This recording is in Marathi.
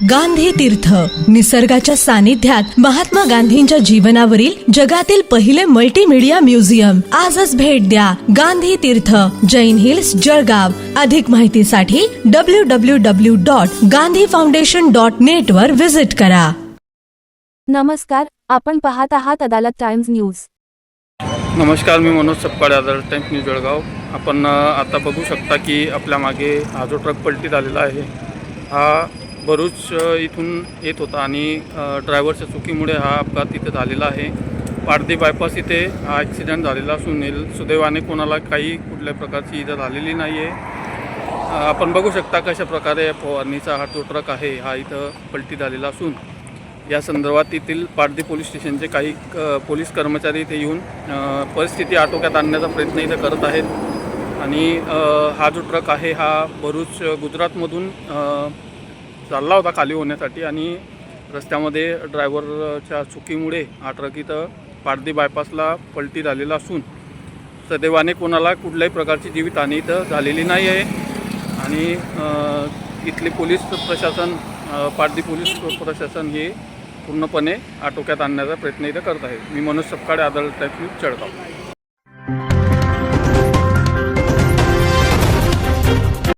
गांधी तीर्थ, निसर्गाच्या सानिध्यात महात्मा गांधींच्या जीवनावरील जगातील पहिले मल्टीमीडिया म्युझियम. आजच भेट द्या. गांधी तीर्थ, जैन हिल्स, जळगाव. अधिक माहितीसाठी www.gandhifoundation.net वर विजिट करा. नमस्कार, आपण पाहत आहात अदालत टाइम्स न्यूज. नमस्कार, मी मनोज सपकाळे, अदालत टाइम्स न्यूज जळगाव. आपण आता बघू शकता की आपल्या मागे हा जो ट्रक पलटी झालेला आहे हा भरूच इथून येत होता आणि ड्रायव्हरच्या चुकीमुळे हा अपघात इथे झालेला आहे. पारधी बायपास इथे हा ॲक्सिडेंट झालेला असून सुदैवाने कोणाला काही कुठल्या प्रकारची इजा झालेली नाही आहे. आपण बघू शकता कशा प्रकारे फवारणीचा हा जो ट्रक आहे हा इथं पलटी झालेला असून या संदर्भात येथील पारधी पोलीस स्टेशनचे काही पोलीस कर्मचारी इथे येऊन परिस्थिती आटोक्यात आणण्याचा प्रयत्न इथे करत आहेत. आणि हा जो ट्रक आहे हा भरूच गुजरातमधून चालला होता खाली होण्यासाठी आणि रस्त्यामध्ये ड्रायव्हरच्या चुकीमुळे हा ट्रक इथं पारधी बायपासला पलटी झालेला असून सदैवाने कोणाला कुठल्याही प्रकारची जीवितहानी इथं झालेली नाही आहे. आणि इथले पोलीस प्रशासन, पारधी पोलीस प्रशासन हे पूर्णपणे आटोक्यात आणण्याचा प्रयत्न इथं करत आहे. मी मनोज सपकाळे, अदालत टाइम्स न्यूज जळगाव.